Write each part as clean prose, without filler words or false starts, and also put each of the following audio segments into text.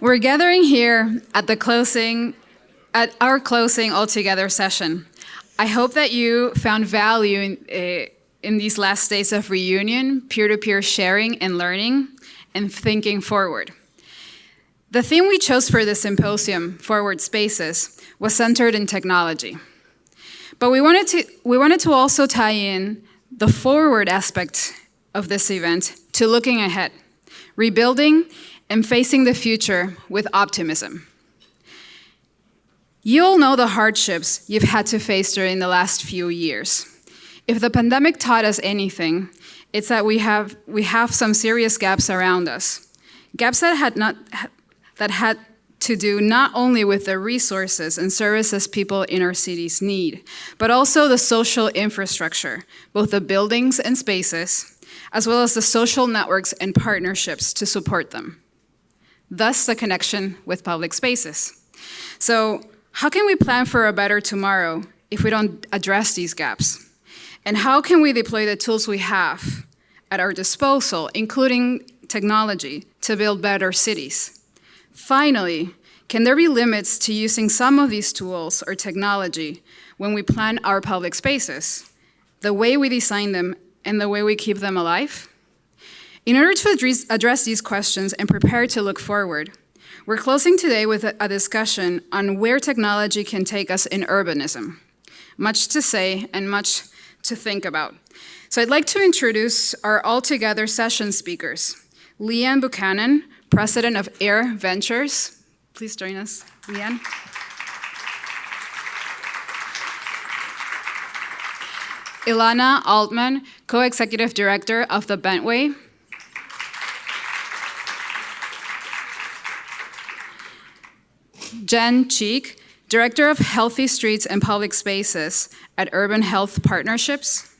We're gathering here at our closing All Together session. I hope that you found value in these last days of reunion, peer-to-peer sharing and learning, and thinking forward. The theme we chose for this symposium, Forward Spaces, was centered in technology. But we wanted to also tie in the forward aspect of this event to looking ahead, rebuilding and facing the future with optimism. You all know the hardships you've had to face during the last few years. If the pandemic taught us anything, it's that we have some serious gaps around us. Gaps that had to do not only with the resources and services people in our cities need, but also the social infrastructure, both the buildings and spaces, as well as the social networks and partnerships to support them. Thus, the connection with public spaces. So, how can we plan for a better tomorrow if we don't address these gaps? And how can we deploy the tools we have at our disposal, including technology, to build better cities? Finally, can there be limits to using some of these tools or technology when we plan our public spaces, the way we design them and the way we keep them alive? In order to address these questions and prepare to look forward, we're closing today with a discussion on where technology can take us in urbanism. Much to say and much to think about. So I'd like to introduce our All Together session speakers. Leigh-Ann Buchanan, President of aīre Ventures. Please join us, Leigh-Ann. Ilana Altman, Co-Executive Director of the Bentway. Jen Cheek, Director of Healthy Streets and Public Spaces at Urban Health Partnerships.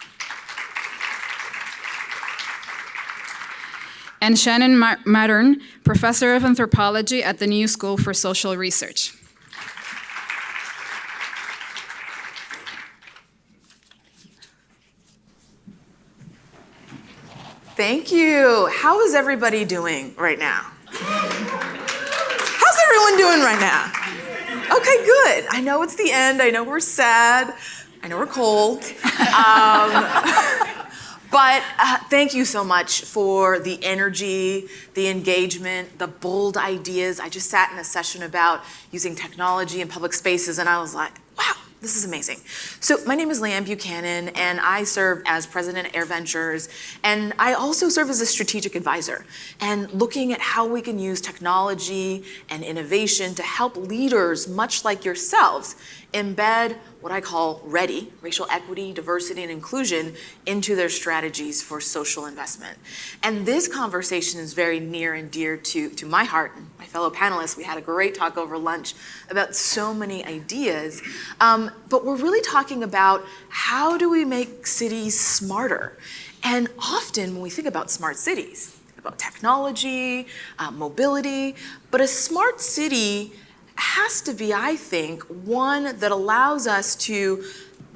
And Shannon Mattern, Professor of Anthropology at the New School for Social Research. Thank you. How is everybody doing right now? How's everyone doing right now? Okay, good. I know it's the end. I know we're sad. I know we're cold. But thank you so much for the energy, the engagement, the bold ideas. I just sat in a session about using technology in public spaces, and I was like, wow, this is amazing. So my name is Leigh-Ann Buchanan, and I serve as president at aīre Ventures, and I also serve as a strategic advisor, and looking at how we can use technology and innovation to help leaders, much like yourselves, embed what I call READY, racial equity, diversity, and inclusion, into their strategies for social investment. And this conversation is very near and dear to my heart and my fellow panelists. We had a great talk over lunch about so many ideas, but we're really talking about how do we make cities smarter? And often when we think about smart cities, about technology, mobility, but a smart city has to be, I think, one that allows us to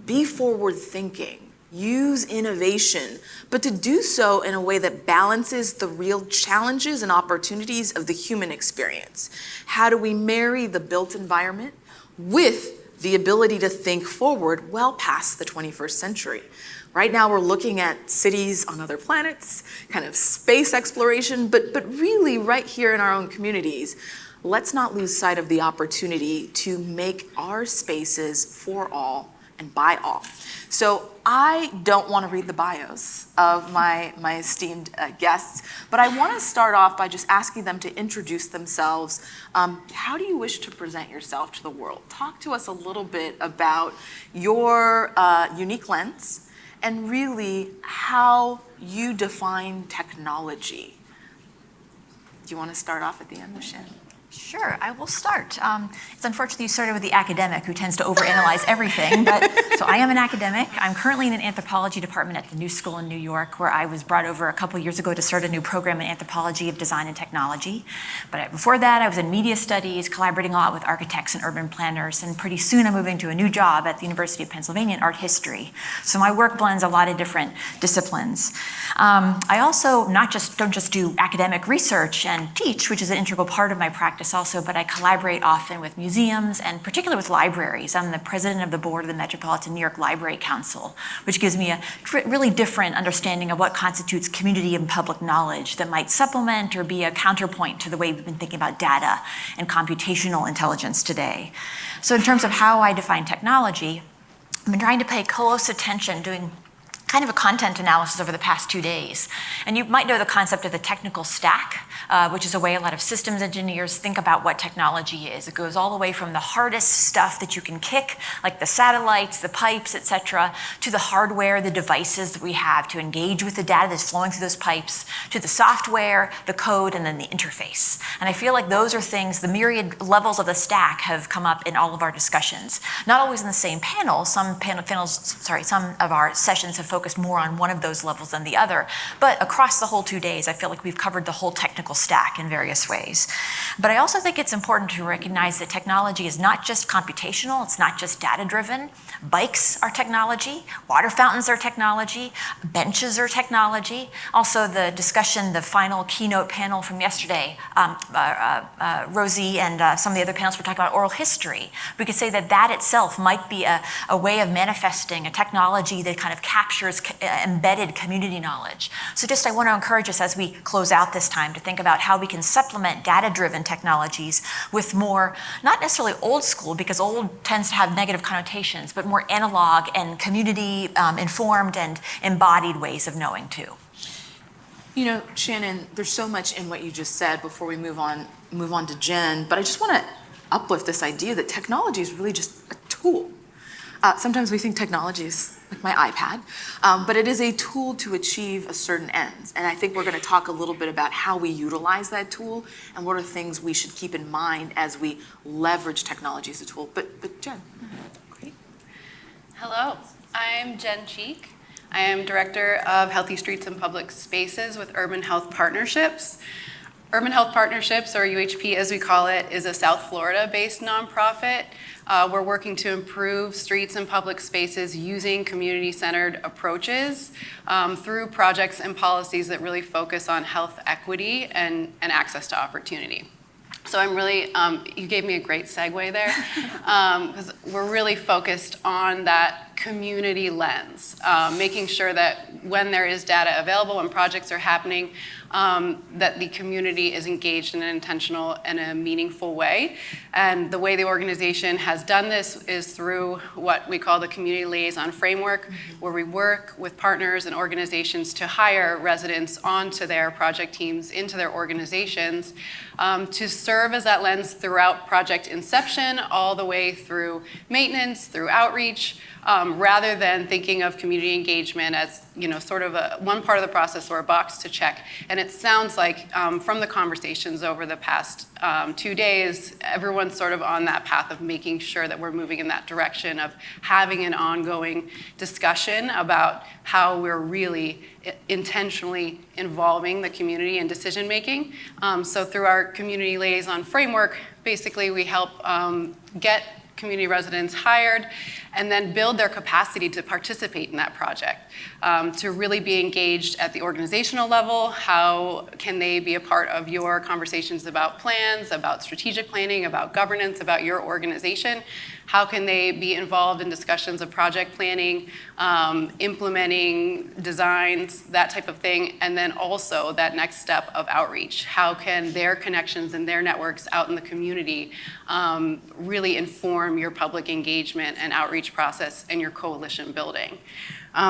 be forward thinking, use innovation, but to do so in a way that balances the real challenges and opportunities of the human experience. How do we marry the built environment with the ability to think forward well past the 21st century? Right now we're looking at cities on other planets, kind of space exploration, but really right here in our own communities. Let's not lose sight of the opportunity to make our spaces for all and by all. So I don't want to read the bios of my esteemed guests, but I want to start off by just asking them to introduce themselves. How do you wish to present yourself to the world? Talk to us a little bit about your unique lens and really how you define technology. Do you want to start off at the end, Shannon? Sure, I will start. It's unfortunate you started with the academic who tends to overanalyze everything, but so I am an academic. I'm currently in an anthropology department at the New School in New York, where I was brought over a couple years ago to start a new program in anthropology of design and technology. But before that, I was in media studies, collaborating a lot with architects and urban planners, and pretty soon I'm moving to a new job at the University of Pennsylvania in art history. So my work blends a lot of different disciplines. I also don't just do academic research and teach, which is an integral part of my practice, practice also, but I collaborate often with museums and particularly with libraries. I'm the president of the board of the Metropolitan New York Library Council, which gives me a really different understanding of what constitutes community and public knowledge that might supplement or be a counterpoint to the way we've been thinking about data and computational intelligence today. So in terms of how I define technology, I've been trying to pay close attention, doing kind of a content analysis over the past 2 days. And you might know the concept of the technical stack, which is a way a lot of systems engineers think about what technology is. It goes all the way from the hardest stuff that you can kick, like the satellites, the pipes, et cetera, to the hardware, the devices that we have to engage with the data that's flowing through those pipes, to the software, the code, and then the interface. And I feel like those are things, the myriad levels of the stack have come up in all of our discussions. Not always in the same panel. Some of our sessions have focused more on one of those levels than the other. But across the whole 2 days, I feel like we've covered the whole technical stack in various ways. But I also think it's important to recognize that technology is not just computational, it's not just data-driven. Bikes are technology, water fountains are technology, benches are technology. Also the discussion, the final keynote panel from yesterday, Rosie and some of the other panels were talking about oral history. We could say that that itself might be a way of manifesting a technology that kind of captures embedded community knowledge. So just I want to encourage us as we close out this time to think about how we can supplement data-driven technologies with more, not necessarily old school, because old tends to have negative connotations, but more analog and community informed and embodied ways of knowing too. You know, Shannon, there's so much in what you just said before we move on to Jen, but I just want to uplift this idea that technology is really just a tool. Sometimes we think technology is like my iPad, but it is a tool to achieve a certain end. And I think we're going to talk a little bit about how we utilize that tool and what are things we should keep in mind as we leverage technology as a tool. But Jen. Great. Hello, I'm Jen Cheek. I am Director of Healthy Streets and Public Spaces with Urban Health Partnerships. Urban Health Partnerships, or UHP as we call it, is a South Florida-based nonprofit. We're working to improve streets and public spaces using community-centered approaches through projects and policies that really focus on health equity and access to opportunity. So I'm really, you gave me a great segue there, because we're really focused on that community lens, making sure that when there is data available and projects are happening, that the community is engaged in an intentional and a meaningful way. And the way the organization has done this is through what we call the Community Liaison Framework, where we work with partners and organizations to hire residents onto their project teams, into their organizations, to serve as that lens throughout project inception, all the way through maintenance, through outreach, rather than thinking of community engagement as, you know, sort of one part of the process or a box to check. And it sounds like from the conversations over the past 2 days, everyone's sort of on that path of making sure that we're moving in that direction of having an ongoing discussion about how we're really intentionally involving the community in decision making. So through our Community Liaison Framework, basically we help get community residents hired and then build their capacity to participate in that project, to really be engaged at the organizational level. How can they be a part of your conversations about plans, about strategic planning, about governance, about your organization? How can they be involved in discussions of project planning, implementing designs, that type of thing, and then also that next step of outreach. How can their connections and their networks out in the community really inform your public engagement and outreach process and your coalition building?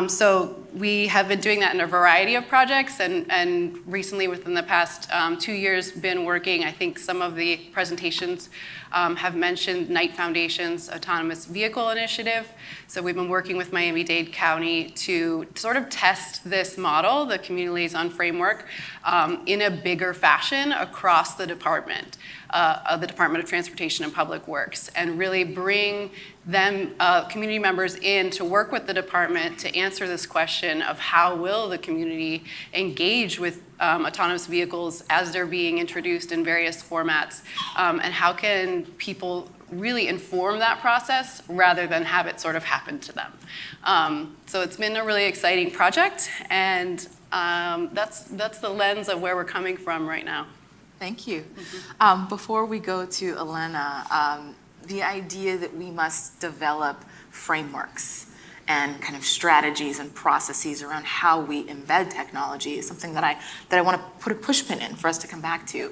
So we have been doing that in a variety of projects, and recently within the past 2 years been working, I think some of the presentations have mentioned Knight Foundation's Autonomous Vehicle Initiative. So we've been working with Miami-Dade County to sort of test this model, the Community Liaison Framework, in a bigger fashion across the Department of Transportation and Public Works, and really bring them, community members in to work with the department to answer this question of how will the community engage with autonomous vehicles as they're being introduced in various formats, and how can people really inform that process rather than have it sort of happen to them. So it's been a really exciting project, and that's the lens of where we're coming from right now. Thank you. Before we go to Ilana, the idea that we must develop frameworks and kind of strategies and processes around how we embed technology is something that I want to put a pushpin in for us to come back to.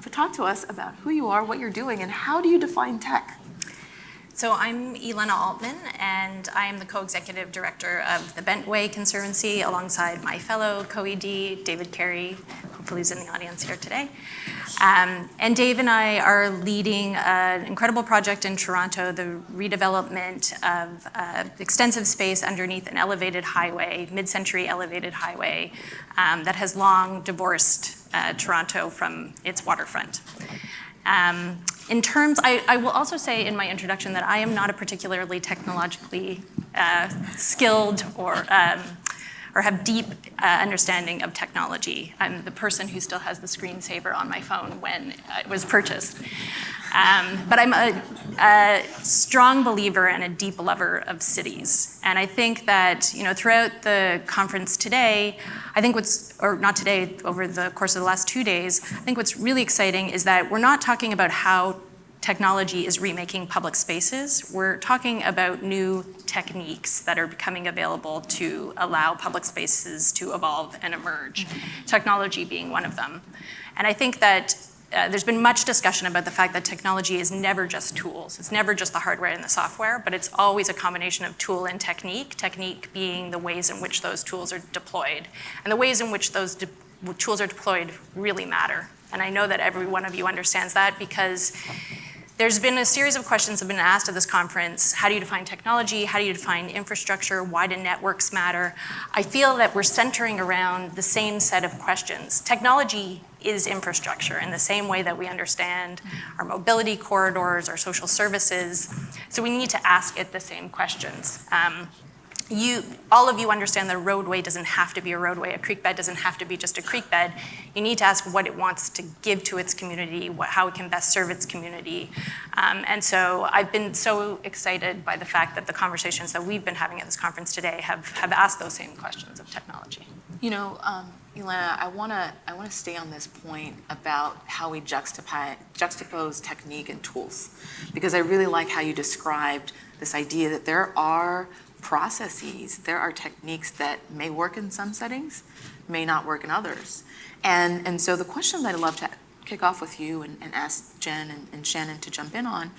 But talk to us about who you are, what you're doing, and how do you define tech? So I'm Ilana Altman, and I am the co-executive director of the Bentway Conservancy alongside my fellow co-ED, David Carey, hopefully he's in the audience here today. And Dave and I are leading an incredible project in Toronto, the redevelopment of extensive space underneath an elevated highway, mid-century elevated highway, that has long divorced Toronto from its waterfront. In terms, I will also say in my introduction that I am not a particularly technologically skilled or have deep understanding of technology. I'm the person who still has the screensaver on my phone when it was purchased. But I'm a strong believer and a deep lover of cities. And I think that, throughout the conference today, over the course of the last 2 days, I think what's really exciting is that we're not talking about how technology is remaking public spaces. We're talking about new techniques that are becoming available to allow public spaces to evolve and emerge, technology being one of them. And I think that there's been much discussion about the fact that technology is never just tools. It's never just the hardware and the software, but it's always a combination of tool and technique, technique being the ways in which those tools are deployed. And the ways in which those tools are deployed really matter. And I know that every one of you understands that because there's been a series of questions that have been asked at this conference. How do you define technology? How do you define infrastructure? Why do networks matter? I feel that we're centering around the same set of questions. Technology is infrastructure in the same way that we understand our mobility corridors, our social services. So we need to ask it the same questions. All of you understand that a roadway doesn't have to be a roadway. A creek bed doesn't have to be just a creek bed. You need to ask what it wants to give to its community, how it can best serve its community. And so I've been so excited by the fact that the conversations that we've been having at this conference today have asked those same questions of technology. Ilana, I want to stay on this point about how we juxtapose technique and tools, because I really like how you described this idea that there are processes, there are techniques that may work in some settings, may not work in others. And so the question that I'd love to kick off with you and ask Jen and Shannon to jump in on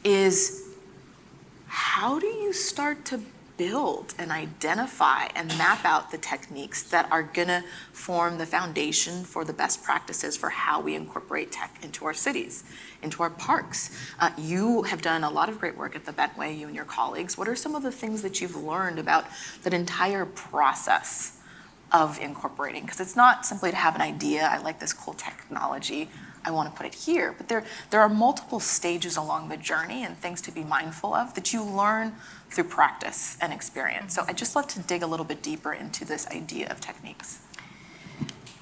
is, how do you start to build and identify and map out the techniques that are gonna form the foundation for the best practices for how we incorporate tech into our cities, into our parks? You have done a lot of great work at the Bentway, you and your colleagues. What are some of the things that you've learned about that entire process of incorporating? Because it's not simply to have an idea, I like this cool technology, I want to put it here, but there are multiple stages along the journey and things to be mindful of that you learn through practice and experience. So I'd just love to dig a little bit deeper into this idea of techniques.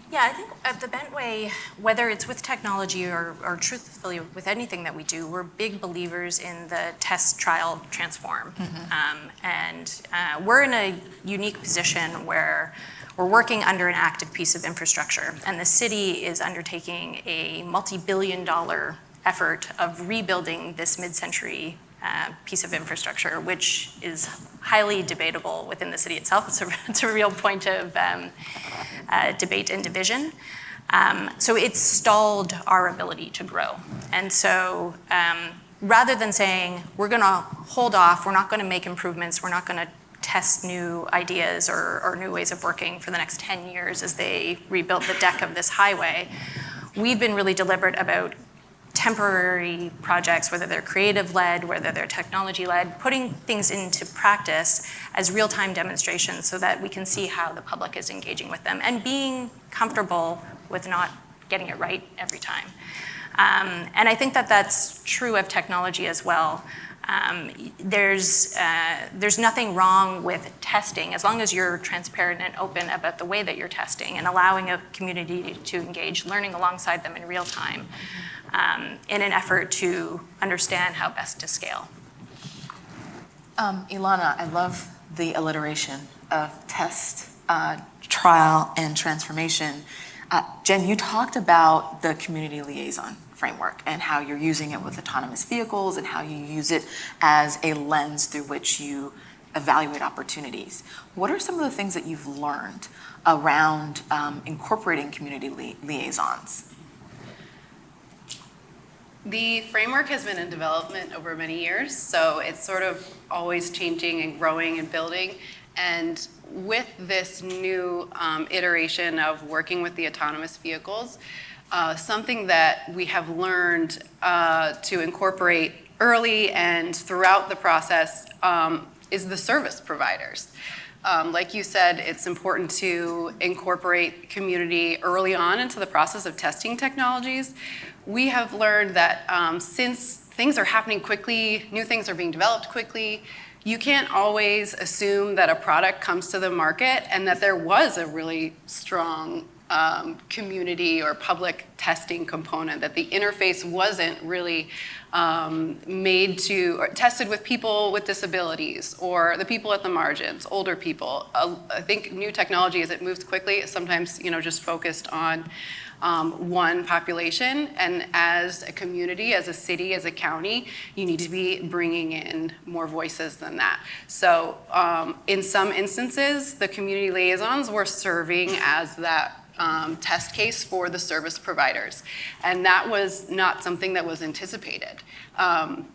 Yeah, I think at the Bentway, whether it's with technology or truthfully with anything that we do, we're big believers in the test, trial, transform. We're in a unique position where we're working under an active piece of infrastructure, and the city is undertaking a multi-billion-dollar effort of rebuilding this mid-century piece of infrastructure, which is highly debatable within the city itself. It's a real point of debate and division. So it's stalled our ability to grow. And so rather than saying, we're gonna hold off, we're not gonna make improvements, we're not gonna test new ideas or new ways of working for the next 10 years as they rebuild the deck of this highway, we've been really deliberate about temporary projects, whether they're creative-led, whether they're technology-led, putting things into practice as real-time demonstrations so that we can see how the public is engaging with them and being comfortable with not getting it right every time. And I think that that's true of technology as well. There's nothing wrong with testing as long as you're transparent and open about the way that you're testing and allowing a community to engage, learning alongside them in real time in an effort to understand how best to scale. Ilana, I love the alliteration of test, trial, and transformation. Jen, you talked about the community liaison framework and how you're using it with autonomous vehicles and how you use it as a lens through which you evaluate opportunities. What are some of the things that you've learned around incorporating community liaisons? The framework has been in development over many years, so it's sort of always changing and growing and building. And with this new iteration of working with the autonomous vehicles, something that we have learned to incorporate early and throughout the process is the service providers. Like you said, it's important to incorporate community early on into the process of testing technologies. We have learned that since things are happening quickly, new things are being developed quickly, you can't always assume that a product comes to the market and that there was a really strong community or public testing component, that the interface wasn't really made to, or tested with people with disabilities or the people at the margins, older people. I think new technology, as it moves quickly, is sometimes just focused on one population, and as a community, as a city, as a county, you need to be bringing in more voices than that. So in some instances, the community liaisons were serving as that test case for the service providers. And that was not something that was anticipated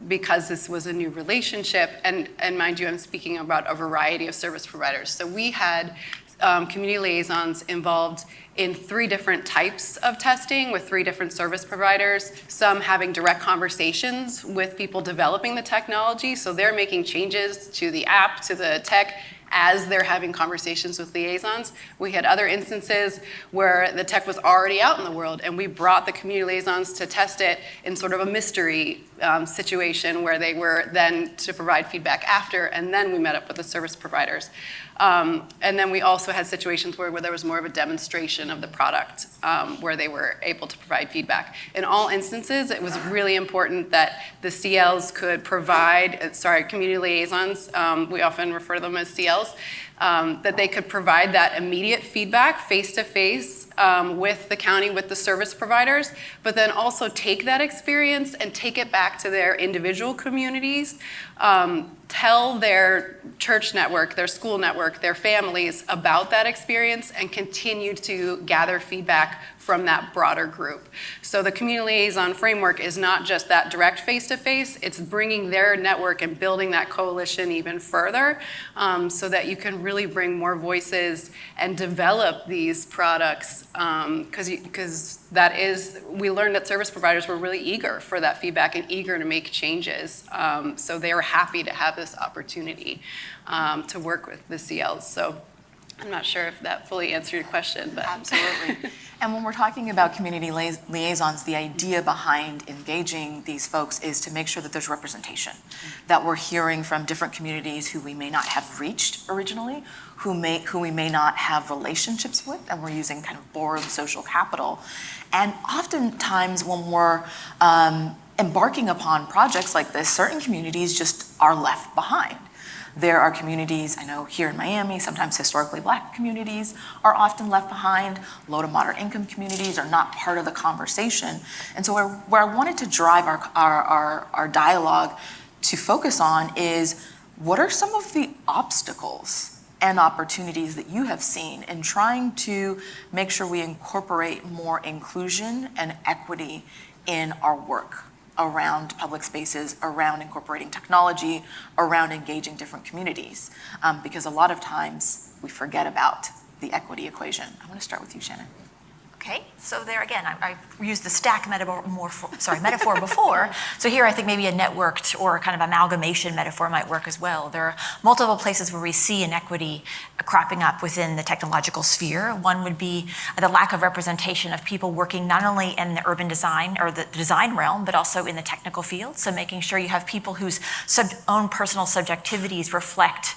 because this was a new relationship. And mind you, I'm speaking about a variety of service providers. So we had community liaisons involved in 3 different types of testing with 3 different service providers, some having direct conversations with people developing the technology. So they're making changes to the app, to the tech, as they're having conversations with liaisons. We had other instances where the tech was already out in the world and we brought the community liaisons to test it in sort of a mystery situation where they were then to provide feedback after, and then we met up with the service providers. And then we also had situations where there was more of a demonstration of the product where they were able to provide feedback. In all instances, it was really important that the CLs could provide, community liaisons, we often refer to them as CLs, that they could provide that immediate feedback face-to-face with the county, with the service providers, but then also take that experience and take it back to their individual communities, tell their church network, their school network, their families about that experience, and continue to gather feedback from that broader group. So the community liaison framework is not just that direct face-to-face, it's bringing their network and building that coalition even further so that you can really bring more voices and develop these products because that is, we learned that service providers were really eager for that feedback and eager to make changes. So they were happy to have this opportunity to work with the CLs. So I'm not sure if that fully answered your question, but. Absolutely. And when we're talking about community liaisons, the idea behind engaging these folks is to make sure that there's representation, that we're hearing from different communities who we may not have reached originally, who we may not have relationships with, and we're using kind of borrowed social capital. And oftentimes when we're embarking upon projects like this, certain communities just are left behind. There are communities, I know here in Miami, sometimes historically Black communities are often left behind. Low to moderate income communities are not part of the conversation. And so where I wanted to drive our dialogue to focus on is, what are some of the obstacles and opportunities that you have seen in trying to make sure we incorporate more inclusion and equity in our work around public spaces, around incorporating technology, around engaging different communities? Because a lot of times we forget about the equity equation. I want to start with you, Shannon. Okay, so there again, I used the stack metaphor before. So here I think maybe a networked or kind of amalgamation metaphor might work as well. There are multiple places where we see inequity cropping up within the technological sphere. One would be the lack of representation of people working not only in the urban design or the design realm, but also in the technical field. So making sure you have people whose own personal subjectivities reflect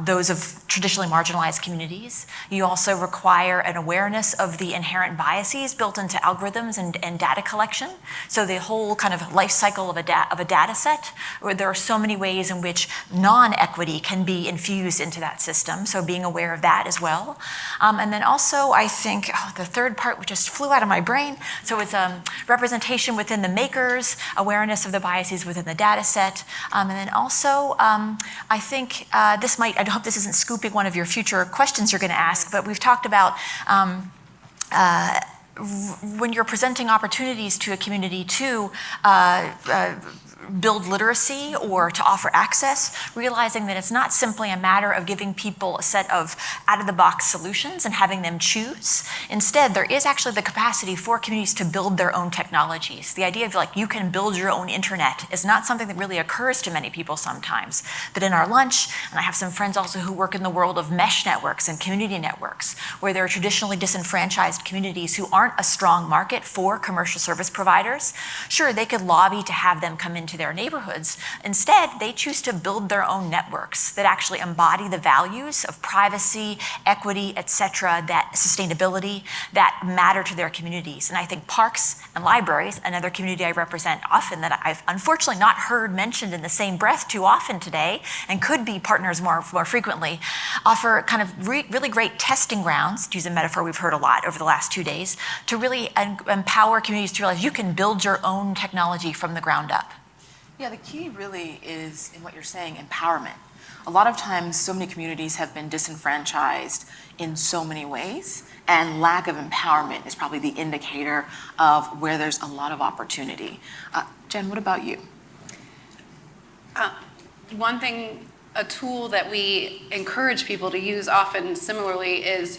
those of traditionally marginalized communities. You also require an awareness of the inherent biases built into algorithms and data collection. So the whole kind of life cycle of a data set, where there are so many ways in which non-equity can be infused into that system. So being aware of that as well. And then also, I think, the third part which just flew out of my brain. So it's representation within the makers, awareness of the biases within the data set. And then also, I think I hope this isn't scooping one of your future questions you're going to ask, but we've talked about when you're presenting opportunities to a community to build literacy or to offer access, realizing that it's not simply a matter of giving people a set of out-of-the-box solutions and having them choose. Instead, there is actually the capacity for communities to build their own technologies. The idea of you can build your own internet is not something that really occurs to many people sometimes. But in our lunch, and I have some friends also who work in the world of mesh networks and community networks, where there are traditionally disenfranchised communities who aren't a strong market for commercial service providers. Sure, they could lobby to have them come into their neighborhoods. Instead, they choose to build their own networks that actually embody the values of privacy, equity, etc., that sustainability that matter to their communities. And I think parks and libraries, another community I represent often that I've unfortunately not heard mentioned in the same breath too often today, and could be partners more frequently, offer kind of really great testing grounds, to use a metaphor we've heard a lot over the last 2 days, to really empower communities to realize you can build your own technology from the ground up. Yeah, the key really is in what you're saying, empowerment. A lot of times, so many communities have been disenfranchised in so many ways, and lack of empowerment is probably the indicator of where there's a lot of opportunity. Jen, what about you? One thing, a tool that we encourage people to use often similarly is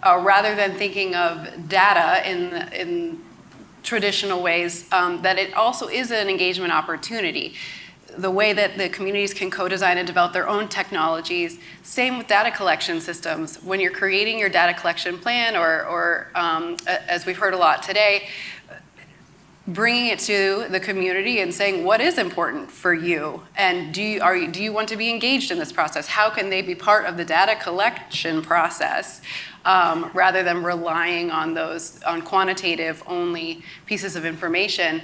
rather than thinking of data in traditional ways, that it also is an engagement opportunity. The way that the communities can co-design and develop their own technologies, same with data collection systems. When you're creating your data collection plan or as we've heard a lot today, bringing it to the community and saying, what is important for you? And do you want to be engaged in this process? How can they be part of the data collection process rather than relying on quantitative only pieces of information?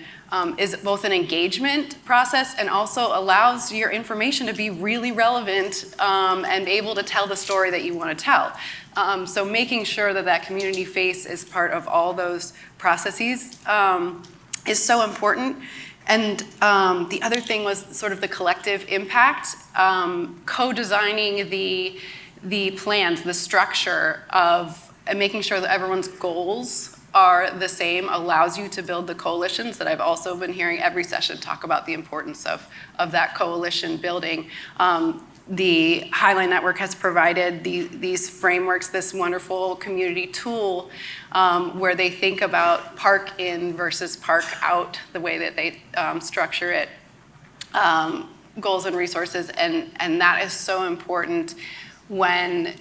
Is both an engagement process and also allows your information to be really relevant and able to tell the story that you want to tell. So making sure that community face is part of all those processes is so important. And the other thing was sort of the collective impact, co-designing the plans, the structure of and making sure that everyone's goals are the same allows you to build the coalitions that I've also been hearing every session talk about the importance of that coalition building. The Highline Network has provided these frameworks, this wonderful community tool where they think about park in versus park out, the way that they structure it, goals and resources, and that is so important when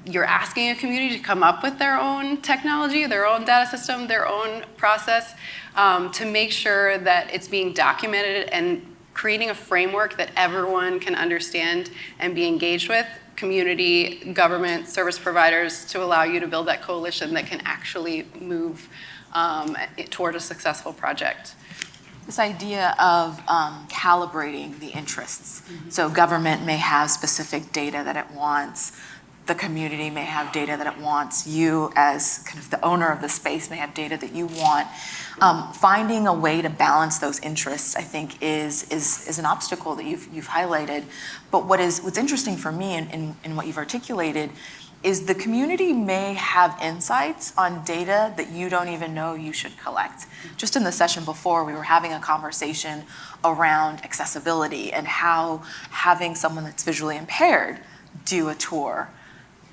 you're asking a community to come up with their own technology, their own data system, their own process, to make sure that it's being documented and creating a framework that everyone can understand and be engaged with, community, government, service providers, to allow you to build that coalition that can actually move toward a successful project. This idea of calibrating the interests. Mm-hmm. So government may have specific data that it wants. The community may have data that it wants. You, as kind of the owner of the space, may have data that you want. Finding a way to balance those interests, I think, is an obstacle that you've highlighted. But what's interesting for me in what you've articulated is the community may have insights on data that you don't even know you should collect. Just in the session before, we were having a conversation around accessibility and how having someone that's visually impaired do a tour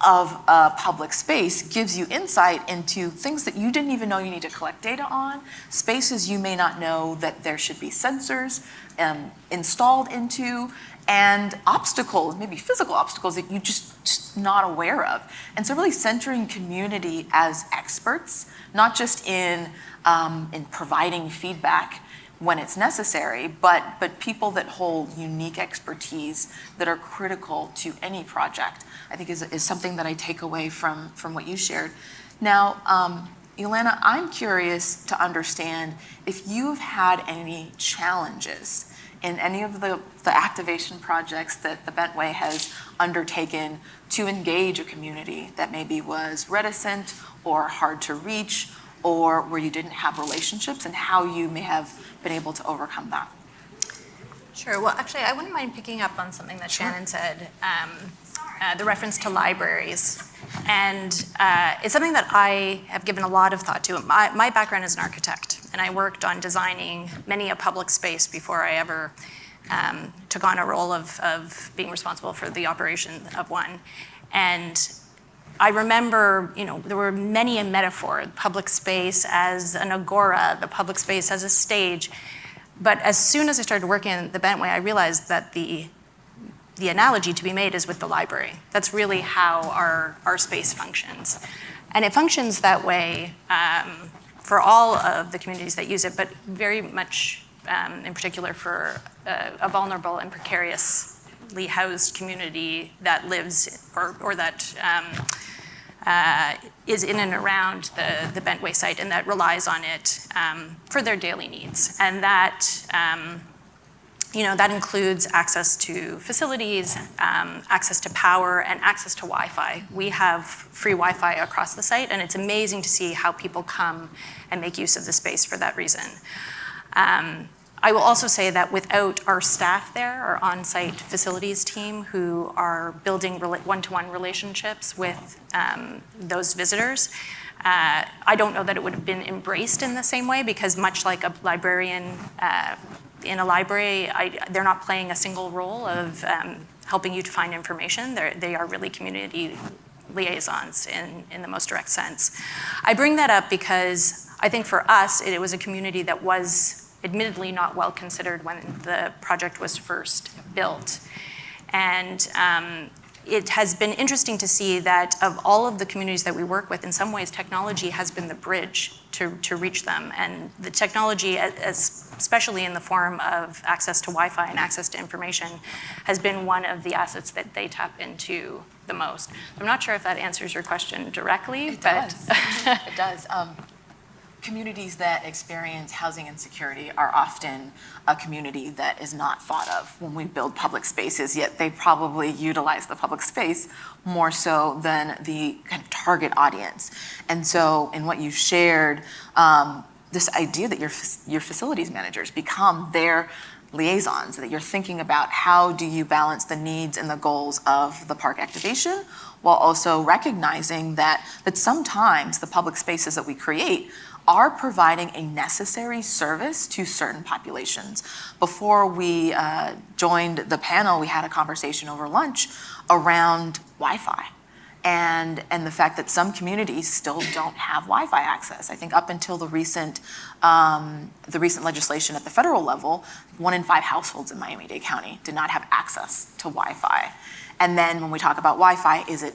of a public space gives you insight into things that you didn't even know you need to collect data on, spaces you may not know that there should be sensors installed into, and obstacles, maybe physical obstacles that you just not aware of. And so really centering community as experts, not just in providing feedback, when it's necessary, but people that hold unique expertise that are critical to any project, I think is something that I take away from what you shared. Now, Ilana, I'm curious to understand if you've had any challenges in any of the activation projects that the Bentway has undertaken to engage a community that maybe was reticent or hard to reach, or where you didn't have relationships, and how you may have been able to overcome that. Sure. Well, actually, I wouldn't mind picking up on something that Shannon said, the reference to libraries. And it's something that I have given a lot of thought to. My background is an architect, and I worked on designing many a public space before I ever took on a role of being responsible for the operation of one. And I remember, there were many a metaphor, public space as an agora, the public space as a stage. But as soon as I started working in the Bentway, I realized that the analogy to be made is with the library. That's really how our space functions. And it functions that way for all of the communities that use it, but very much in particular for a vulnerable and precariously housed community that lives or that is in and around the Bentway site and that relies on it for their daily needs. And that that includes access to facilities, access to power, and access to Wi-Fi. We have free Wi-Fi across the site, and it's amazing to see how people come and make use of the space for that reason. I will also say that without our staff there, our on-site facilities team who are building one-to-one relationships with those visitors, I don't know that it would have been embraced in the same way, because much like a librarian in a library, they're not playing a single role of helping you to find information. They are really community liaisons in the most direct sense. I bring that up because I think for us, it was a community that was admittedly not well considered when the project was first built. And it has been interesting to see that of all of the communities that we work with, in some ways technology has been the bridge to reach them. And the technology, especially in the form of access to Wi-Fi and access to information, has been one of the assets that they tap into the most. I'm not sure if that answers your question directly, but It does. Communities that experience housing insecurity are often a community that is not thought of when we build public spaces, yet they probably utilize the public space more so than the kind of target audience. And so in what you shared, this idea that your facilities managers become their liaisons, that you're thinking about how do you balance the needs and the goals of the park activation, while also recognizing that sometimes the public spaces that we create are providing a necessary service to certain populations. Before we joined the panel, we had a conversation over lunch around Wi-Fi and the fact that some communities still don't have Wi-Fi access. I think up until the recent legislation at the federal level, 1 in 5 households in Miami-Dade County did not have access to Wi-Fi. And then when we talk about Wi-Fi, is it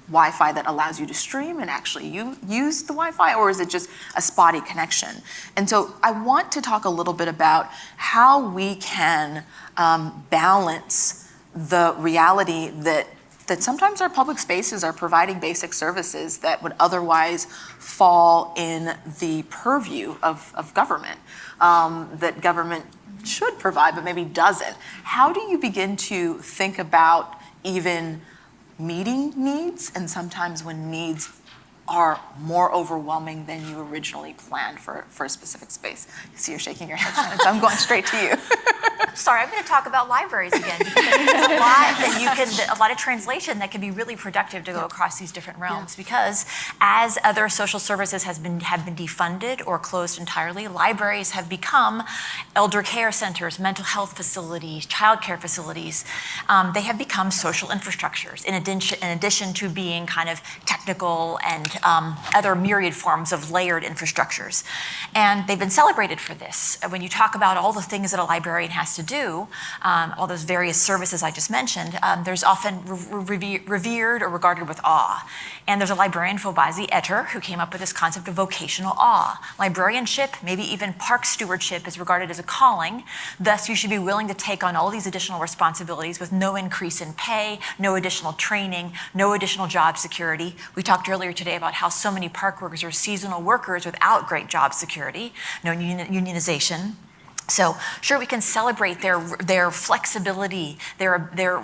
Wi-Fi that allows you to stream and actually use the Wi-Fi, or is it just a spotty connection? And so I want to talk a little bit about how we can balance the reality that sometimes our public spaces are providing basic services that would otherwise fall in the purview of government, that government should provide but maybe doesn't. How do you begin to think about even meeting needs, and sometimes when needs are more overwhelming than you originally planned for a specific space? I see you're shaking your head, Shannon, so I'm going straight to you. Sorry, I'm going to talk about libraries again, because there's a lot of translation that can be really productive to go across these different realms. Because as other social services have been defunded or closed entirely, libraries have become elder care centers, mental health facilities, childcare facilities. They have become social infrastructures in addition to being kind of technical and other myriad forms of layered infrastructures. And they've been celebrated for this. When you talk about all the things that a librarian has to do, all those various services I just mentioned, there's often revered or regarded with awe. And there's a librarian, Fobazi Etter, who came up with this concept of vocational awe. Librarianship, maybe even park stewardship, is regarded as a calling. Thus, you should be willing to take on all these additional responsibilities with no increase in pay, no additional training, no additional job security. We talked earlier today about how so many park workers are seasonal workers without great job security, no unionization. So sure, we can celebrate their flexibility, their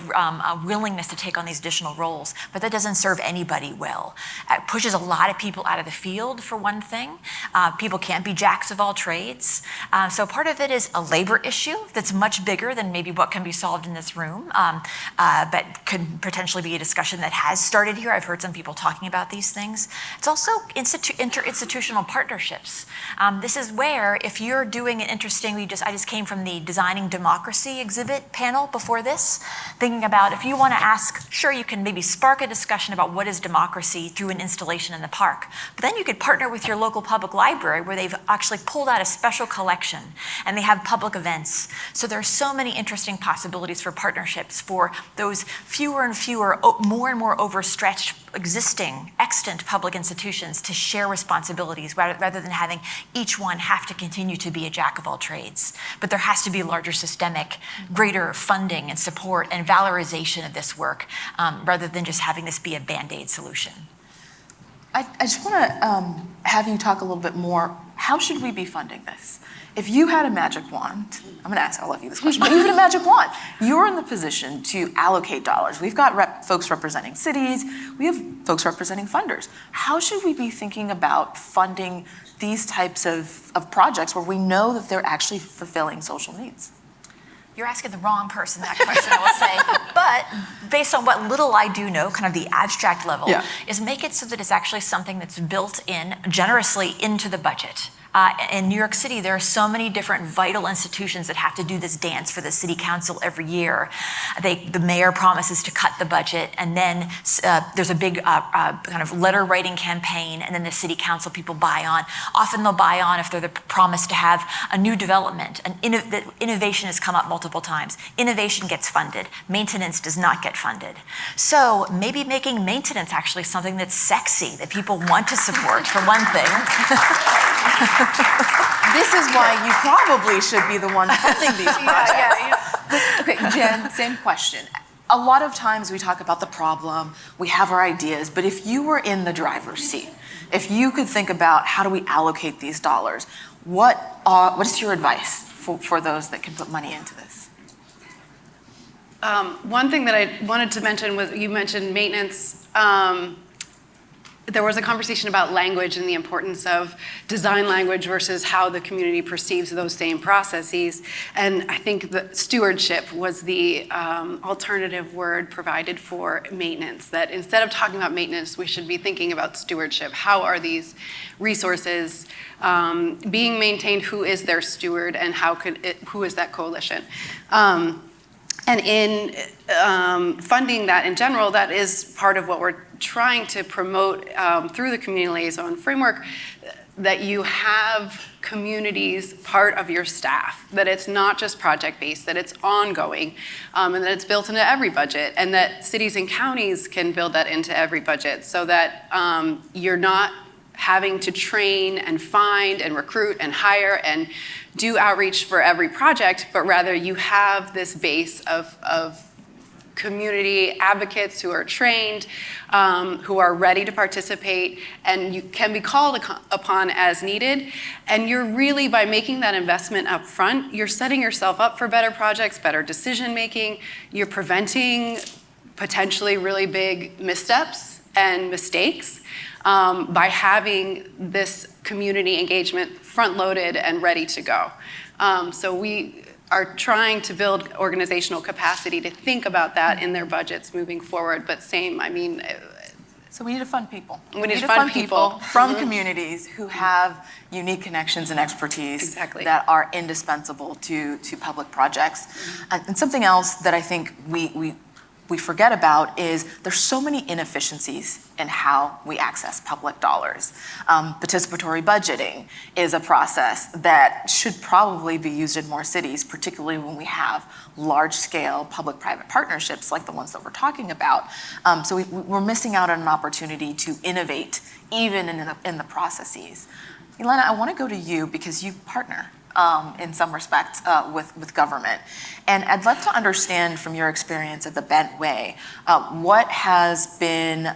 willingness to take on these additional roles, but that doesn't serve anybody well. It pushes a lot of people out of the field, for one thing. People can't be jacks of all trades. So part of it is a labor issue that's much bigger than maybe what can be solved in this room, but could potentially be a discussion that has started here. I've heard some people talking about these things. It's also interinstitutional partnerships. This is where, if you're doing an interesting, I just came from the Designing Democracy exhibit panel before this, thinking about if you want to ask, sure, you can maybe spark a discussion about what is democracy through an installation in the park, but then you could partner with your local public library where they've actually pulled out a special collection and they have public events. So there are so many interesting possibilities for partnerships for those fewer and fewer, more and more overstretched extant public institutions to share responsibilities rather than having each one have to continue to be a jack of all trades. But there has to be larger systemic, greater funding and support and valorization of this work rather than just having this be a Band-Aid solution. I just want to have you talk a little bit more. How should we be funding this? If you had a magic wand, I'm going to ask all of you this question, but if you had a magic wand, you're in the position to allocate dollars. We've got folks representing cities, we have folks representing funders. How should we be thinking about funding these types of projects where we know that they're actually fulfilling social needs? You're asking the wrong person that question, I will say. But based on what little I do know, kind of the abstract level, is make it so that it's actually something that's built in generously into the budget. In New York City, there are so many different vital institutions that have to do this dance for the city council every year. The mayor promises to cut the budget, and then there's a big kind of letter writing campaign, and then the city council people buy on. Often they'll buy on if they're the promise to have a new development. Innovation has come up multiple times. Innovation gets funded. Maintenance does not get funded. So maybe making maintenance actually something that's sexy, that people want to support, for one thing. This is why you probably should be the one funding these projects. Okay, Jen, same question. A lot of times we talk about the problem, we have our ideas, but if you were in the driver's seat, if you could think about how do we allocate these dollars, what is your advice for those that can put money into this? One thing that I wanted to mention was you mentioned maintenance. There was a conversation about language and the importance of design language versus how the community perceives those same processes. And I think that stewardship was the alternative word provided for maintenance, that instead of talking about maintenance, we should be thinking about stewardship. How are these resources being maintained? Who is their steward, and who is that coalition? And in funding that in general, that is part of what we're trying to promote through the community liaison framework, that you have communities part of your staff, that it's not just project-based, that it's ongoing, and that it's built into every budget, and that cities and counties can build that into every budget so that you're not having to train and find and recruit and hire and do outreach for every project, but rather you have this base of community advocates who are trained, who are ready to participate, and you can be called upon as needed. And you're really, by making that investment up front, you're setting yourself up for better projects, better decision making. You're preventing potentially really big missteps and mistakes by having this community engagement front-loaded and ready to go. So we are trying to build organizational capacity to think about that in their budgets moving forward, but same, I mean. So we need to fund people. We need to fund people from communities who have unique connections and expertise that are indispensable to public projects. And something else that I think we we forget about is there's so many inefficiencies in how we access public dollars. Participatory budgeting is a process that should probably be used in more cities, particularly when we have large-scale public-private partnerships like the ones that we're talking about. So we're missing out on an opportunity to innovate even in the processes. Ilana, I want to go to you because you partner in some respects with government. And I'd love to understand from your experience at the Bentway, what has been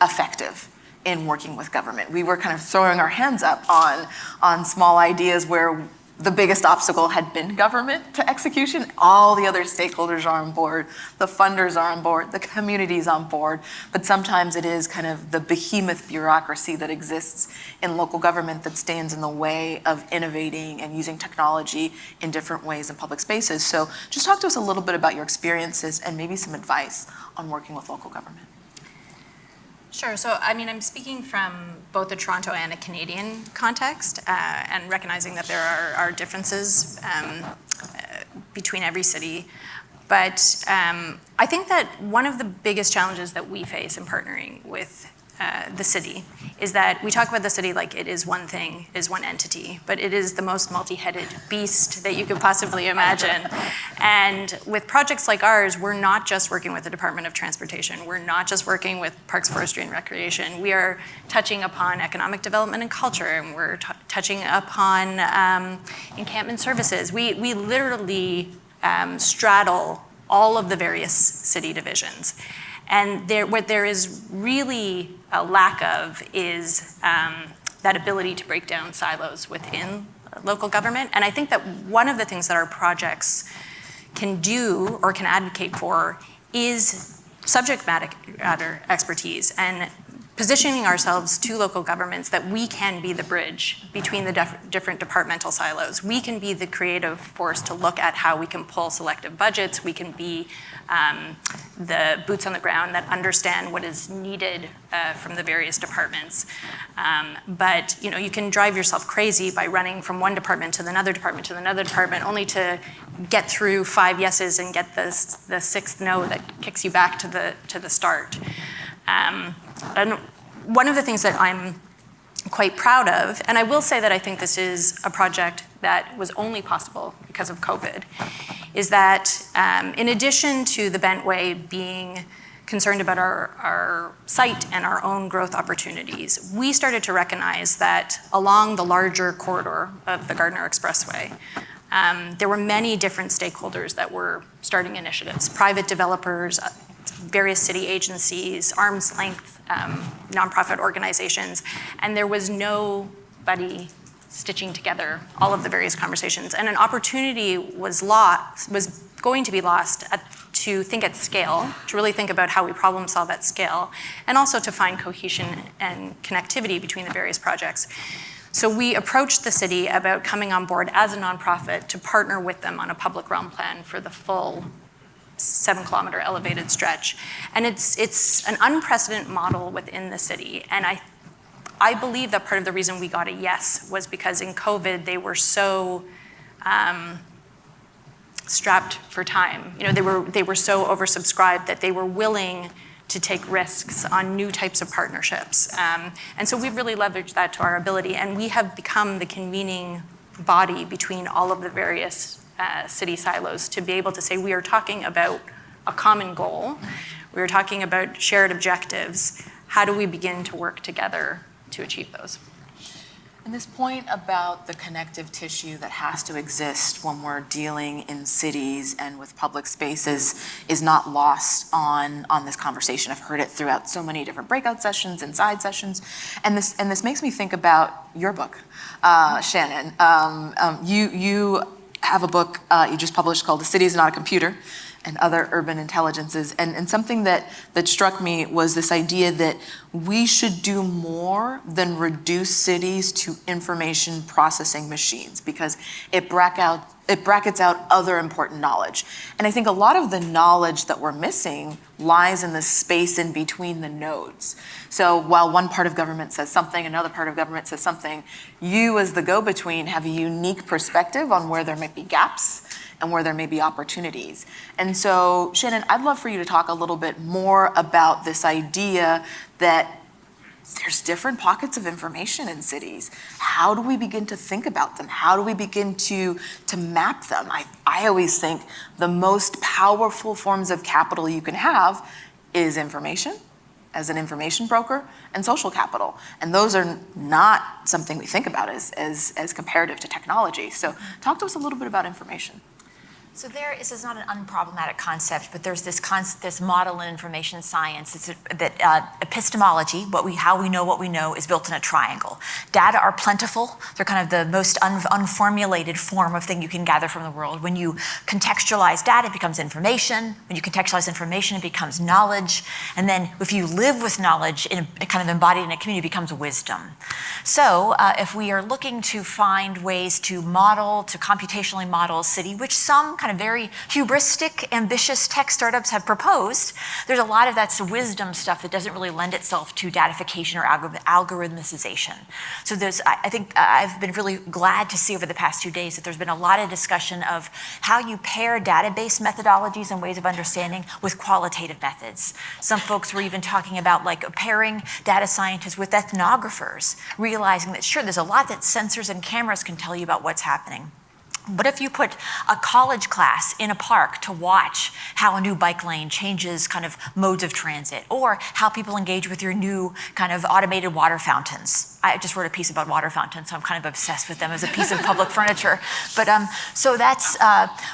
effective in working with government. We were kind of throwing our hands up on small ideas where the biggest obstacle had been government to execution. All the other stakeholders are on board, the funders are on board, the community's on board, but sometimes it is kind of the behemoth bureaucracy that exists in local government that stands in the way of innovating and using technology in different ways in public spaces. So just talk to us a little bit about your experiences and maybe some advice on working with local government. Sure. So, I mean, I'm speaking from both a Toronto and a Canadian context, and recognizing that there are differences between every city. But I think that one of the biggest challenges that we face in partnering with the city is that we talk about the city like it is one thing, is one entity, but it is the most multi-headed beast that you could possibly imagine. And with projects like ours, we're not just working with the Department of Transportation. We're not just working with Parks, Forestry, and Recreation. We are touching upon economic development and culture, and we're touching upon encampment services. We literally straddle all of the various city divisions. And what there is really a lack of is that ability to break down silos within local government. And I think that one of the things that our projects can do or can advocate for is subject matter expertise and positioning ourselves to local governments that we can be the bridge between the different departmental silos. We can be the creative force to look at how we can pull selective budgets. We can be the boots on the ground that understand what is needed from the various departments. But you can drive yourself crazy by running from one department to another department to another department, only to get through 5 yeses and get the 6th no that kicks you back to the start. And one of the things that I'm quite proud of, and I will say that I think this is a project that was only possible because of COVID, is that in addition to the Bentway being concerned about our site and our own growth opportunities, we started to recognize that along the larger corridor of the Gardiner Expressway, there were many different stakeholders that were starting initiatives, private developers, various city agencies, arm's length nonprofit organizations, and there was nobody stitching together all of the various conversations. And an opportunity was going to be lost to think at scale, to really think about how we problem solve at scale, and also to find cohesion and connectivity between the various projects. So we approached the city about coming on board as a nonprofit to partner with them on a public realm plan for the full 7-kilometer elevated stretch. And it's an unprecedented model within the city. And I believe that part of the reason we got a yes was because in COVID, they were so strapped for time. They were so oversubscribed that they were willing to take risks on new types of partnerships. And so we've really leveraged that to our ability. And we have become the convening body between all of the various city silos to be able to say we are talking about a common goal. We are talking about shared objectives. How do we begin to work together to achieve those? And this point about the connective tissue that has to exist when we're dealing in cities and with public spaces is not lost on this conversation. I've heard it throughout so many different breakout sessions and side sessions. And this makes me think about your book, Shannon. You have a book you just published called The City is Not a Computer and Other Urban Intelligences. And something that struck me was this idea that we should do more than reduce cities to information processing machines because it brackets out other important knowledge. And I think a lot of the knowledge that we're missing lies in the space in between the nodes. So while one part of government says something, another part of government says something, you as the go-between have a unique perspective on where there might be gaps and where there may be opportunities. And so, Shannon, I'd love for you to talk a little bit more about this idea that there's different pockets of information in cities. How do we begin to think about them? How do we begin to map them? I always think the most powerful forms of capital you can have is information, as an information broker, and social capital. And those are not something we think about as comparative to technology. So talk to us a little bit about information. So this is not an unproblematic concept, but there's this model in information science that epistemology, how we know what we know, is built in a triangle. Data are plentiful. They're kind of the most unformulated form of thing you can gather from the world. When you contextualize data, it becomes information. When you contextualize information, it becomes knowledge. And then if you live with knowledge, kind of embodied in a community, it becomes wisdom. So if we are looking to find ways to computationally model a city, which some kind of very hubristic, ambitious tech startups have proposed, there's a lot of that's wisdom stuff that doesn't really lend itself to datification or algorithmicization. So I think I've been really glad to see over the past 2 days that there's been a lot of discussion of how you pair database methodologies and ways of understanding with qualitative methods. Some folks were even talking about pairing data scientists with ethnographers, realizing that sure, there's a lot that sensors and cameras can tell you about what's happening. What if you put a college class in a park to watch how a new bike lane changes kind of modes of transit, or how people engage with your new kind of automated water fountains? I just wrote a piece about water fountains, so I'm kind of obsessed with them as a piece of public furniture. But so that's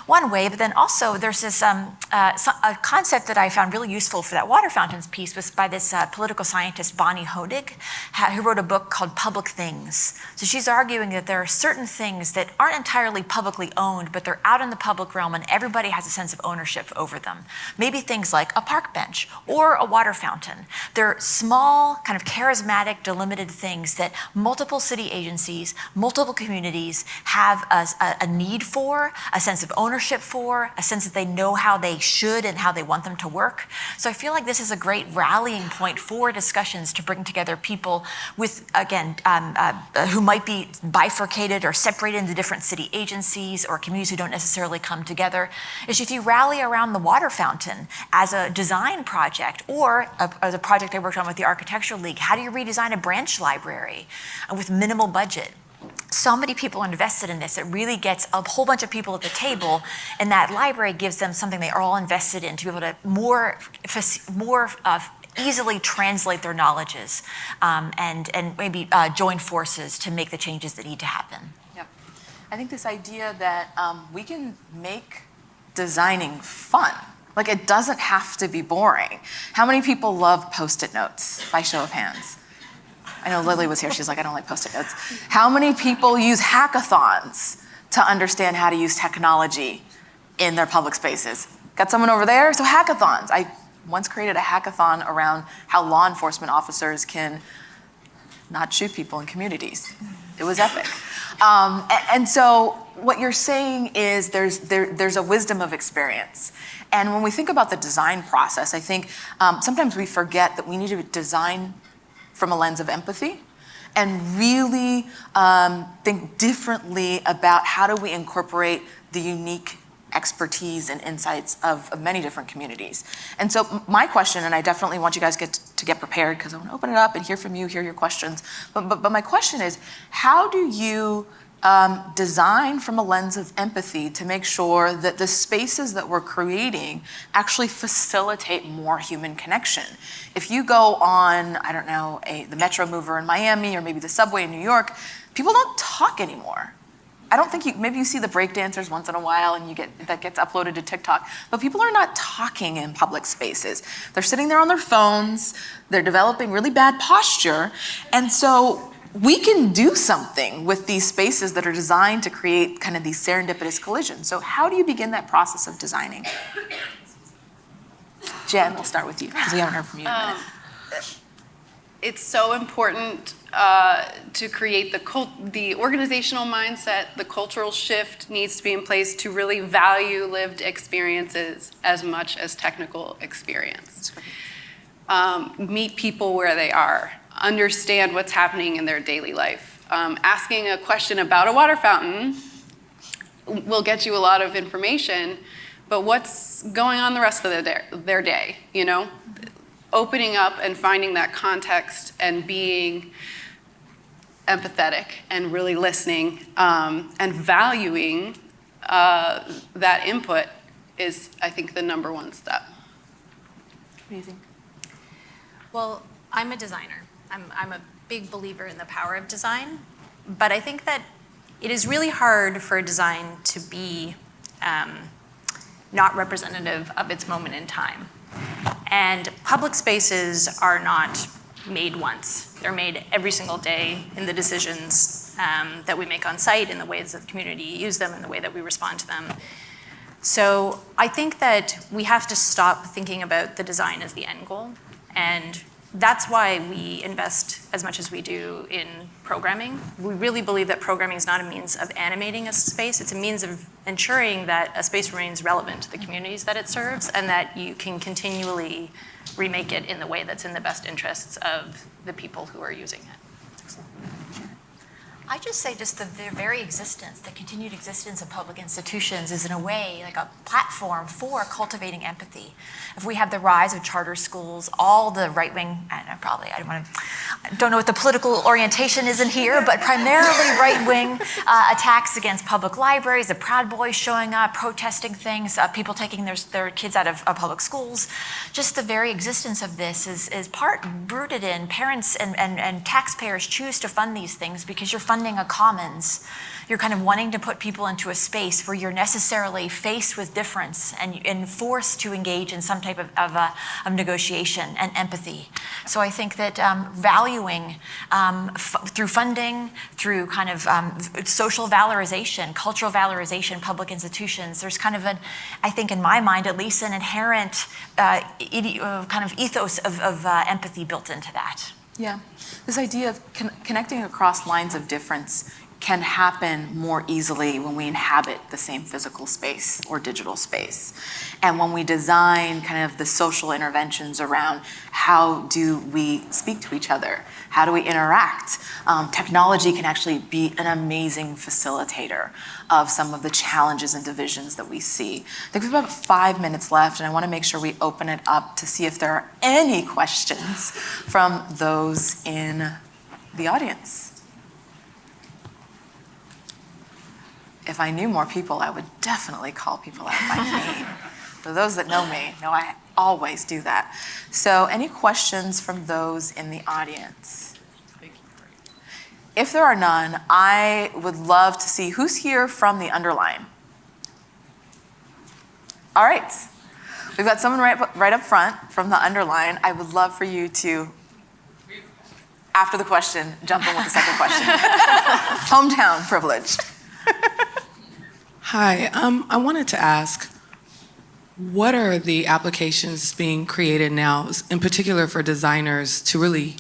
one way. But then also there's this a concept that I found really useful for that water fountains piece was by this political scientist, Bonnie Hodig, who wrote a book called Public Things. So she's arguing that there are certain things that aren't entirely publicly owned, but they're out in the public realm and everybody has a sense of ownership over them. Maybe things like a park bench or a water fountain. They're small, kind of charismatic, delimited things that multiple city agencies, multiple communities have a need for, a sense of ownership for, a sense that they know how they should and how they want them to work. So I feel like this is a great rallying point for discussions to bring together people with, again, who might be bifurcated or separated into different city agencies or communities who don't necessarily come together, is if you rally around the water fountain as a design project or as a project I worked on with the Architectural League, how do you redesign a branch library with minimal budget? So many people invested in this. It really gets a whole bunch of people at the table, and that library gives them something they are all invested in to be able to more easily translate their knowledges and maybe join forces to make the changes that need to happen. Yep. I think this idea that we can make designing fun. Like, it doesn't have to be boring. How many people love Post-it notes, by show of hands? I know Lily was here, she's like, I don't like Post-it notes. How many people use hackathons to understand how to use technology in their public spaces? Got someone over there? So hackathons. I once created a hackathon around how law enforcement officers can not shoot people in communities. It was epic. And so what you're saying is there's a wisdom of experience. And when we think about the design process, I think sometimes we forget that we need to design from a lens of empathy and really think differently about how do we incorporate the unique expertise and insights of many different communities. And so my question, and I definitely want you guys to get prepared because I want to open it up and hear from you, hear your questions. But my question is, how do you design from a lens of empathy to make sure that the spaces that we're creating actually facilitate more human connection? If you go on, I don't know, the Metro Mover in Miami or maybe the subway in New York, people don't talk anymore. I don't think maybe you see the breakdancers once in a while and that gets uploaded to TikTok, but people are not talking in public spaces. They're sitting there on their phones, they're developing really bad posture, and so we can do something with these spaces that are designed to create kind of these serendipitous collisions. So how do you begin that process of designing? Jen, we'll start with you because we haven't heard from you in a minute. It's so important to create the organizational mindset. The cultural shift needs to be in place to really value lived experiences as much as technical experience. Meet people where they are. Understand what's happening in their daily life. Asking a question about a water fountain will get you a lot of information, but what's going on the rest of their day, you know? Opening up and finding that context and being empathetic and really listening and valuing that input is, I think, the number one step. Amazing. Well, I'm a designer. I'm a big believer in the power of design, but I think that it is really hard for a design to be not representative of its moment in time. And public spaces are not made once. They're made every single day in the decisions that we make on site, in the ways that the community use them, in the way that we respond to them. So I think that we have to stop thinking about the design as the end goal. And that's why we invest as much as we do in programming. We really believe that programming is not a means of animating a space. It's a means of ensuring that a space remains relevant to the communities that it serves and that you can continually remake it in the way that's in the best interests of the people who are using it. I just say just the very existence, the continued existence of public institutions is in a way like a platform for cultivating empathy. If we have the rise of charter schools, all the right-wing, I don't know what the political orientation is in here, but primarily right-wing attacks against public libraries, the Proud Boys showing up, protesting things, people taking their kids out of public schools. Just the very existence of this is part rooted in parents and taxpayers choose to fund these things because you're funding a commons. You're kind of wanting to put people into a space where you're necessarily faced with difference and forced to engage in some type of negotiation and empathy. So I think that valuing through funding, through kind of social valorization, cultural valorization, public institutions, there's kind of I think in my mind at least, an inherent kind of ethos of empathy built into that. Yeah, this idea of connecting across lines of difference can happen more easily when we inhabit the same physical space or digital space. And when we design kind of the social interventions around how do we speak to each other, how do we interact, technology can actually be an amazing facilitator of some of the challenges and divisions that we see. I think we have about 5 minutes left, and I want to make sure we open it up to see if there are any questions from those in the audience. If I knew more people, I would definitely call people out by name. For those that know me, know I always do that. So any questions from those in the audience? If there are none, I would love to see who's here from the underline. All right. We've got someone right up front from the underline. I would love for you to, after the question, jump in with the second question. Hometown privilege. Hi, I wanted to ask, what are the applications being created now, in particular for designers, to really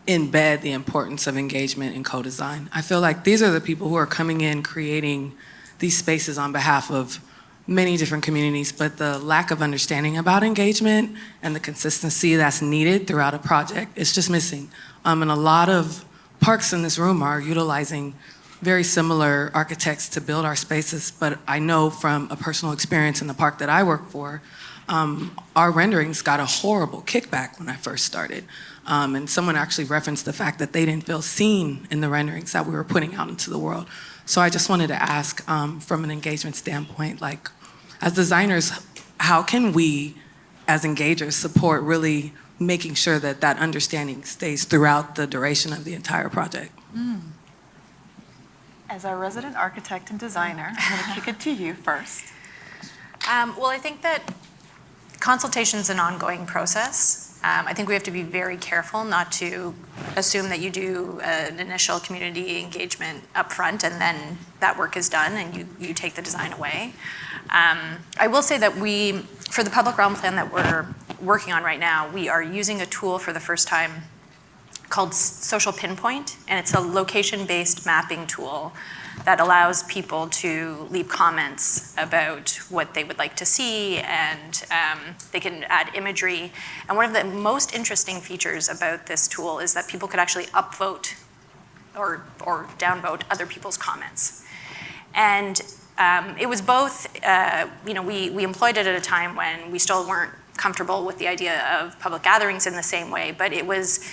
embed the importance of engagement in co-design? I feel like these are the people who are coming in, creating these spaces on behalf of many different communities, but the lack of understanding about engagement and the consistency that's needed throughout a project is just missing. And a lot of parks in this room are utilizing very similar architects to build our spaces, but I know from a personal experience in the park that I work for, our renderings got a horrible kickback when I first started. And someone actually referenced the fact that they didn't feel seen in the renderings that we were putting out into the world. So I just wanted to ask, from an engagement standpoint, like, as designers, how can we, as engagers, support really making sure that that understanding stays throughout the duration of the entire project? As our resident architect and designer, I'm going to kick it to you first. Well, I think that consultation is an ongoing process. I think we have to be very careful not to assume that you do an initial community engagement up front and then that work is done and you take the design away. I will say that for the public realm plan that we're working on right now, we are using a tool for the first time called Social Pinpoint, and it's a location-based mapping tool that allows people to leave comments about what they would like to see, and they can add imagery. And one of the most interesting features about this tool is that people could actually upvote or downvote other people's comments. And it was both, we employed it at a time when we still weren't comfortable with the idea of public gatherings in the same way, but it was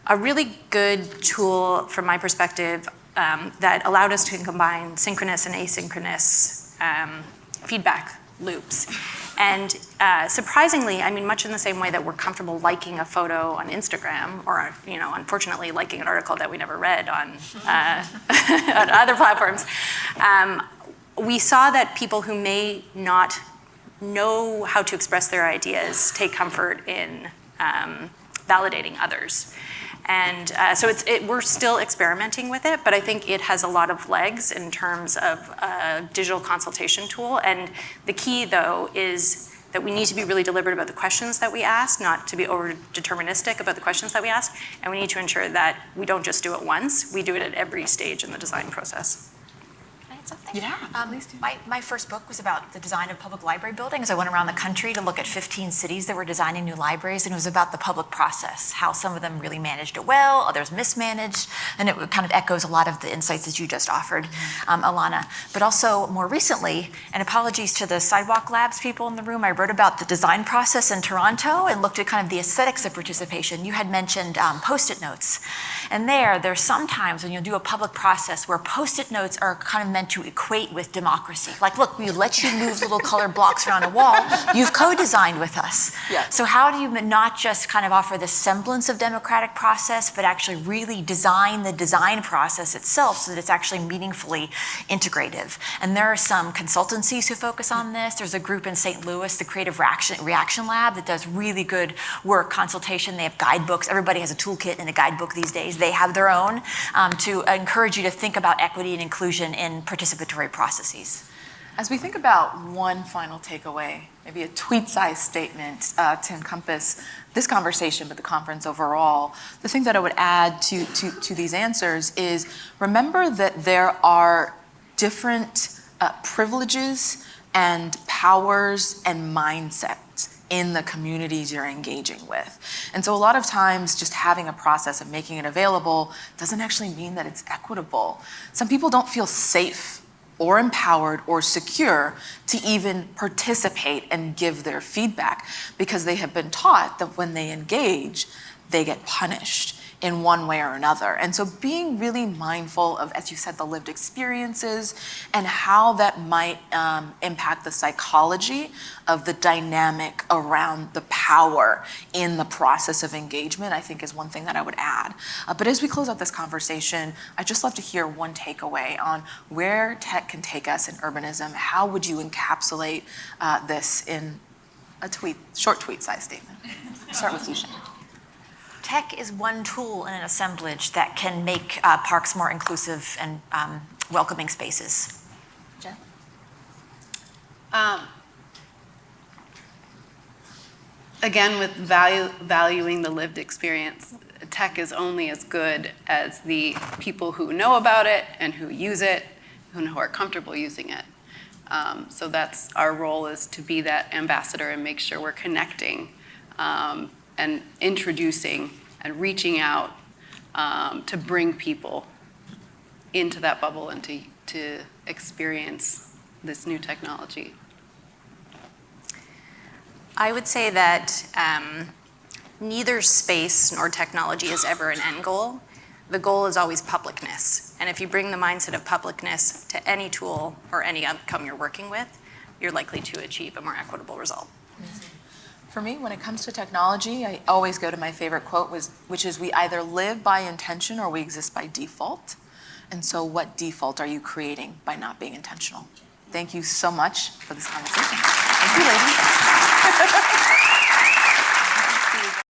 a really good tool from my perspective that allowed us to combine synchronous and asynchronous feedback loops. And surprisingly, I mean, much in the same way that we're comfortable liking a photo on Instagram, or unfortunately liking an article that we never read on, on other platforms, we saw that people who may not know how to express their ideas take comfort in validating others. And so we're still experimenting with it, but I think it has a lot of legs in terms of a digital consultation tool. And the key, though, is that we need to be really deliberate about the questions that we ask, not to be over-deterministic about the questions that we ask, and we need to ensure that we don't just do it once, we do it at every stage in the design process. Something? Yeah, please do. My first book was about the design of public library buildings. I went around the country to look at 15 cities that were designing new libraries, and it was about the public process, how some of them really managed it well, others mismanaged, and it kind of echoes a lot of the insights that you just offered, Ilana. But also more recently, and apologies to the Sidewalk Labs people in the room, I wrote about the design process in Toronto and looked at kind of the aesthetics of participation. You had mentioned Post-it notes, and there's sometimes when you'll do a public process where Post-it notes are kind of meant to equate with democracy. Like, look, we let you move little colored blocks around a wall. You've co-designed with us. Yeah. So how do you not just kind of offer the semblance of democratic process, but actually really design the design process itself so that it's actually meaningfully integrative? And there are some consultancies who focus on this. There's a group in St. Louis, the Creative Reaction Lab, that does really good work, consultation. They have guidebooks. Everybody has a toolkit and a guidebook these days. They have their own to encourage you to think about equity and inclusion in participatory processes. As we think about one final takeaway, maybe a tweet-sized statement to encompass this conversation, but the conference overall, the thing that I would add to these answers is remember that there are different privileges and powers and mindsets in the communities you're engaging with. And so a lot of times just having a process of making it available doesn't actually mean that it's equitable. Some people don't feel safe or empowered or secure to even participate and give their feedback because they have been taught that when they engage, they get punished in one way or another. And so being really mindful of, as you said, the lived experiences and how that might impact the psychology of the dynamic around the power in the process of engagement, I think is one thing that I would add. But as we close out this conversation, I'd just love to hear one takeaway on where tech can take us in urbanism. How would you encapsulate this in a short tweet-sized statement? Start with you, Shane. Tech is one tool in an assemblage that can make parks more inclusive and welcoming spaces. Jen? Again, with valuing the lived experience, tech is only as good as the people who know about it and who use it, who are comfortable using it. So that's our role, is to be that ambassador and make sure we're connecting and introducing and reaching out to bring people into that bubble and to experience this new technology. I would say that neither space nor technology is ever an end goal. The goal is always publicness. And if you bring the mindset of publicness to any tool or any outcome you're working with, you're likely to achieve a more equitable result. For me, when it comes to technology, I always go to my favorite quote, which is, we either live by intention or we exist by default. And so what default are you creating by not being intentional? Thank you so much for this conversation. Thank you, ladies.